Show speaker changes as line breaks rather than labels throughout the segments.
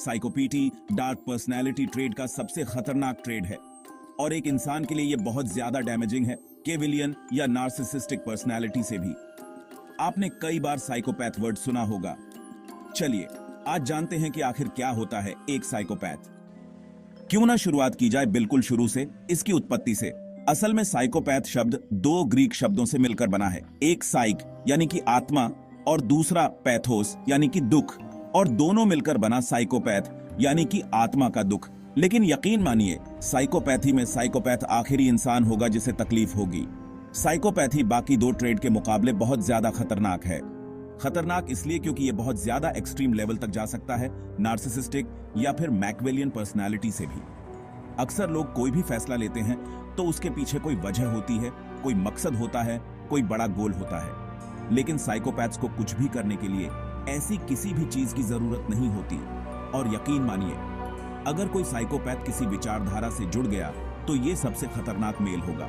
Psychopathy dark personality trade का सबसे खतरनाक ट्रेड है और एक इंसान के लिए यह बहुत ज्यादा डैमेजिंग है के विलियन या नार्सिसिस्टिक पर्सनैलिटी से भी। आपने कई बार साइकोपैथ वर्ड सुना होगा। चलिए आज जानते हैं कि आखिर क्या होता है एक साइकोपैथ। क्यों ना शुरुआत की जाए बिल्कुल शुरू से, इसकी उत्पत्ति से। असल में साइकोपैथ शब्द दो ग्रीक शब्दों से मिलकर बना है, एक साइक यानी कि आत्मा और दूसरा पैथोस यानी कि दुख, और दोनों मिलकर बना साइकोपैथ यानी कि आत्मा का दुख। लेकिन यकीन मानिए, साइकोपैथी में साइकोपैथ आखिरी इंसान होगा जिसे तकलीफ होगी। साइकोपैथी बाकी दो ट्रेड के मुकाबले बहुत ज्यादा खतरनाक है। खतरनाक इसलिए क्योंकि यह बहुत ज्यादा एक्सट्रीम लेवल तक जा सकता है, नार्सिसिस्टिक या फिर मैकवेलियन पर्सनालिटी से भी। अक्सर लोग कोई भी फैसला लेते हैं तो उसके पीछे कोई वजह होती है, कोई मकसद होता है, कोई बड़ा गोल होता है। लेकिन साइकोपैथ्स को कुछ भी करने के लिए ऐसी किसी भी चीज की जरूरत नहीं होती। और यकीन मानिए, अगर कोई साइकोपैथ किसी विचारधारा से जुड़ गया तो यह सबसे खतरनाक मेल होगा,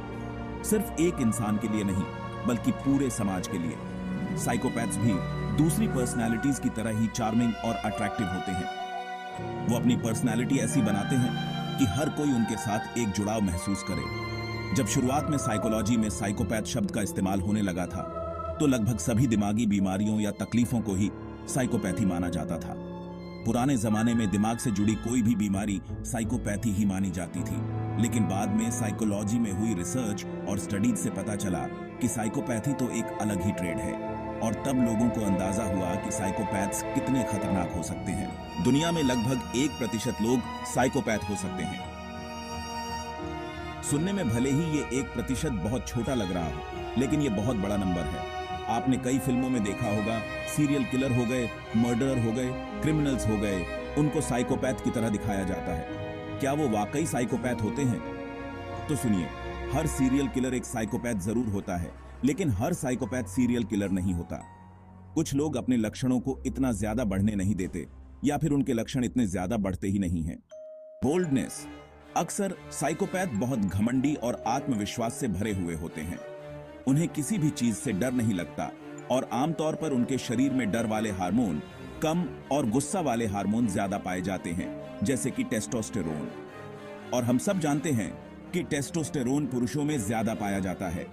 सिर्फ एक इंसान के लिए नहीं बल्कि पूरे समाज के लिए। साइकोपैथ्स भी दूसरी पर्सनैलिटीज की तरह ही चार्मिंग और अट्रैक्टिव होते हैं। वो अपनी पर्सनैलिटी ऐसी बनाते हैं कि हर कोई उनके साथ एक जुड़ाव महसूस करे। जब शुरुआत में साइकोलॉजी में साइकोपैथ शब्द का इस्तेमाल होने लगा था तो लगभग सभी दिमागी बीमारियों या तकलीफों को ही साइकोपैथी माना जाता था। पुराने जमाने में दिमाग से जुड़ी कोई भी बीमारी साइकोपैथी ही मानी जाती थी। लेकिन बाद में साइकोलॉजी में हुई रिसर्च और स्टडीज से पता चला कि साइकोपैथी तो एक अलग ही ट्रेड है, और तब लोगों को अंदाजा हुआ कि साइकोपैथ्स कितने खतरनाक हो सकते हैं। दुनिया में लगभग 1% लोग साइकोपैथ हो सकते हैं। सुनने में भले ही ये 1% बहुत छोटा लग रहा हो, लेकिन ये बहुत बड़ा नंबर है। आपने कई फिल्मों में देखा होगा, सीरियल किलर हो गए, मर्डरर हो गए, क्रिमिनल्स हो गए, उनको साइकोपैथ की तरह दिखाया जाता है। क्या वो वाकई साइकोपैथ होते हैं? तो सुनिए, हर सीरियल किलर एक साइकोपैथ जरूर होता है, लेकिन हर साइकोपैथ सीरियल किलर नहीं होता। कुछ लोग अपने लक्षणों को इतना ज्यादा बढ़ने नहीं देते, या फिर उनके लक्षण इतने ज्यादा बढ़ते ही नहीं हैं। बोल्डनेस, अक्सर साइकोपैथ बहुत घमंडी और आत्मविश्वास से भरे हुए होते हैं। उन्हें किसी भी चीज से डर नहीं लगता और आमतौर पर उनके शरीर में डर वाले हार्मोन कम और गुस्सा वाले हार्मोन ज्यादा पाए जाते हैं, जैसे कि टेस्टोस्टेरोन। और हम सब जानते हैं कि टेस्टोस्टेरोन पुरुषों में ज्यादा पाया जाता है,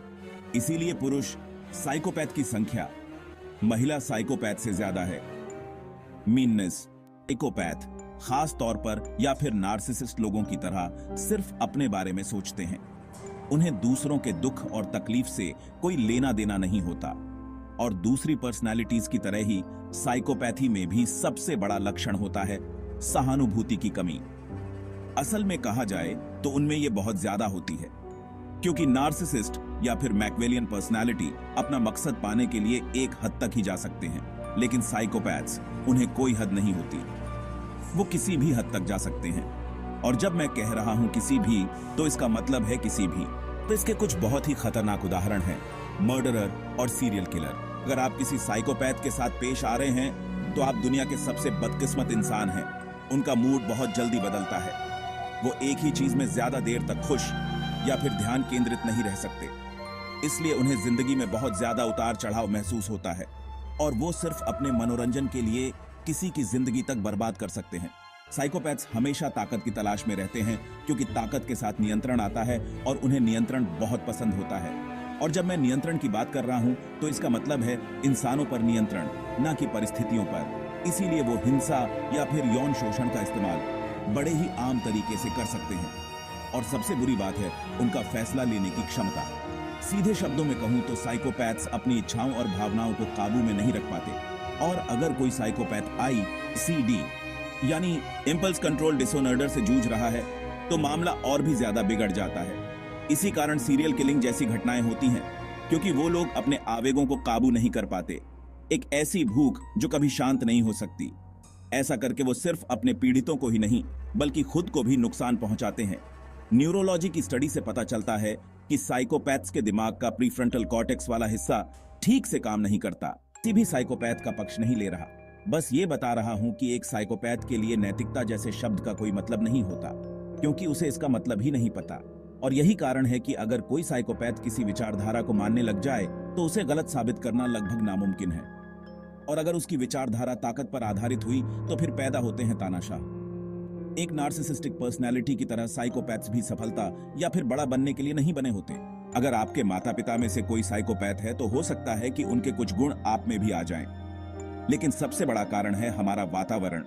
इसीलिए पुरुष साइकोपैथ की संख्या महिला साइकोपैथ से ज्यादा है। मीननेस, साइकोपैथ खास तौर पर या फिर नार्सिसिस्ट लोगों की तरह सिर्फ अपने बारे में सोचते हैं। उन्हें दूसरों के दुख और तकलीफ से कोई लेना देना नहीं होता। और दूसरी पर्सनालिटीज की तरह ही साइकोपैथी में भी सबसे बड़ा लक्षण होता है सहानुभूति की कमी। असल में कहा जाए तो उनमें यह बहुत ज्यादा होती है, क्योंकि नार्सिसिस्ट या फिर मैकवेलियन पर्सनालिटी अपना मकसद पाने के लिए एक हद तक ही जा सकते हैं, लेकिन साइकोपैथ्स उन्हें कोई हद नहीं होती, वो किसी भी हद तक जा सकते हैं। और जब मैं कह रहा हूं किसी भी, तो इसका मतलब है किसी भी। तो इसके कुछ बहुत ही खतरनाक उदाहरण हैं, मर्डरर और सीरियल किलर। अगर आप किसी साइकोपैथ के साथ पेश आ रहे हैं तो आप दुनिया के सबसे बदकिस्मत इंसान हैं। उनका मूड बहुत जल्दी बदलता है, वो एक ही चीज में ज्यादा देर तक खुश या फिर ध्यान केंद्रित नहीं रह सकते, इसलिए उन्हें जिंदगी में बहुत ज्यादा उतार चढ़ाव महसूस होता है और वो सिर्फ अपने मनोरंजन के लिए किसी की जिंदगी तक बर्बाद कर सकते हैं। साइकोपैथ्स हमेशा ताकत की तलाश में रहते हैं, क्योंकि ताकत के साथ नियंत्रण आता है और उन्हें नियंत्रण बहुत पसंद होता है। और जब मैं नियंत्रण की बात कर रहा हूं तो इसका मतलब है इंसानों पर नियंत्रण, न कि परिस्थितियों पर। इसीलिए वो हिंसा या फिर यौन शोषण का इस्तेमाल बड़े ही आम तरीके से कर सकते हैं। और सबसे बुरी बात है उनका फैसला लेने की क्षमता। सीधे शब्दों में कहूं तो साइकोपैथ्स अपनी इच्छाओं और भावनाओं को काबू में नहीं रख पाते। और अगर कोई साइकोपैथ ICD यानी इंपल्स कंट्रोल डिसऑर्डर से जूझ रहा है तो मामला और भी ज्यादा बिगड़ जाता है। इसी कारण सीरियल किलिंग जैसी घटनाएं होती हैं, क्योंकि वो लोग अपने आवेगों को काबू नहीं कर पाते। एक ऐसी भूख जो कभी शांत नहीं हो सकती। ऐसा करके वो सिर्फ अपने पीड़ितों को ही नहीं बल्कि खुद को भी नुकसान पहुंचाते हैं। न्यूरोलॉजी की स्टडी से पता चलता है कि साइकोपैथ्स के दिमाग का प्रीफ्रंटल कॉर्टेक्स वाला हिस्सा ठीक से काम नहीं करता। किसी भी साइकोपैथ का पक्ष नहीं ले रहा, बस ये बता रहा हूं कि एक साइकोपैथ के लिए नैतिकता जैसे शब्द का कोई मतलब नहीं होता, क्योंकि उसे इसका मतलब ही नहीं पता। और यही कारण है कि अगर कोई साइकोपैथ किसी विचारधारा को मानने लग जाए तो उसे गलत साबित करना लगभग नामुमकिन है। और अगर उसकी विचारधारा ताकत पर आधारित हुई तो फिर पैदा होते हैं तानाशाह। एक नार्सिसिस्टिक पर्सनैलिटी की तरह साइकोपैथ्स भी सफलता या फिर बड़ा बनने के लिए नहीं बने होते। अगर आपके माता पिता में से कोई साइकोपैथ है तो हो सकता है कि उनके कुछ गुण आप में भी आ जाएं। लेकिन सबसे बड़ा कारण है हमारा वातावरण।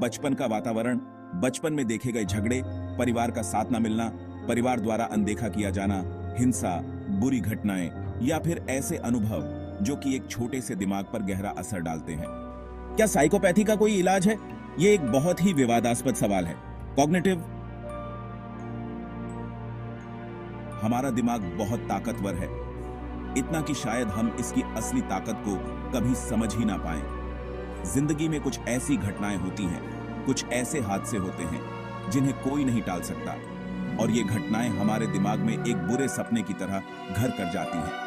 बचपन का वातावरण, बचपन में देखे गए झगड़े, परिवार का साथ न मिलना, परिवार द्वारा अनदेखा किया जाना, हिंसा, बुरी घटनाएं या फिर ऐसे अनुभव जो कि एक छोटे से दिमाग पर गहरा असर डालते हैं। क्या साइकोपैथी का कोई इलाज है? ये एक बहुत ही विवादास्पद सवाल है। कॉग्निटिव, हमारा दिमाग बहुत ताकतवर है, इतना कि शायद हम इसकी असली ताकत को कभी समझ ही ना पाएं। जिंदगी में कुछ ऐसी घटनाएं होती हैं, कुछ ऐसे हादसे होते हैं जिन्हें कोई नहीं टाल सकता, और ये घटनाएं हमारे दिमाग में एक बुरे सपने की तरह घर कर जाती हैं।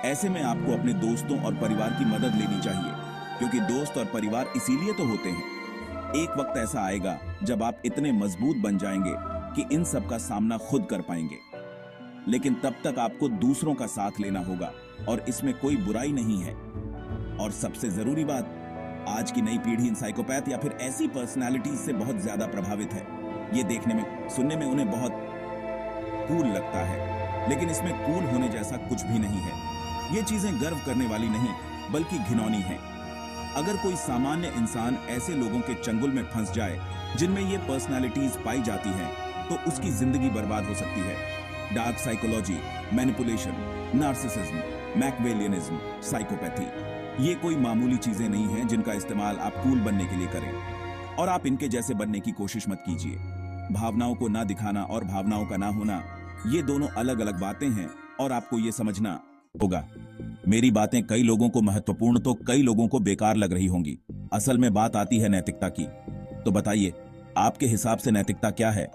ऐसे में आपको अपने दोस्तों और परिवार की मदद लेनी चाहिए, क्योंकि दोस्त और परिवार इसीलिए तो होते हैं। एक वक्त ऐसा आएगा जब आप इतने मजबूत बन जाएंगे कि इन सब का सामना खुद कर पाएंगे, लेकिन तब तक आपको दूसरों का साथ लेना होगा, और इसमें कोई बुराई नहीं है। और सबसे जरूरी बात, आज की नई पीढ़ी इन साइकोपैथ या फिर ऐसी पर्सनालिटीज से बहुत ज्यादा प्रभावित है। ये देखने में, सुनने में उन्हें बहुत कूल लगता है, लेकिन इसमें कूल होने जैसा कुछ भी नहीं है। ये चीजें गर्व करने वाली नहीं, बल्कि घिनौनी हैं। अगर कोई सामान्य इंसान ऐसे लोगों के चंगुल में फंस जाए जिनमें ये पर्सनालिटीज पाई जाती हैं, तो उसकी जिंदगी बर्बाद हो सकती है। Dark psychology, manipulation, narcissism, Machiavellianism, psychopathy, ये कोई मामूली चीजें नहीं हैं जिनका इस्तेमाल आप कूल बनने के लिए करें, और आप इनके जैसे बनने की कोशिश मत कीजिए। भावनाओं को ना दिखाना और भावनाओं का ना होना, ये दोनों अलग अलग बातें हैं, और आपको ये समझना होगा। मेरी बातें कई लोगों को महत्वपूर्ण तो कई लोगों को बेकार लग रही होंगी। असल में बात आती है नैतिकता की। तो बताइए, आपके हिसाब से नैतिकता क्या है?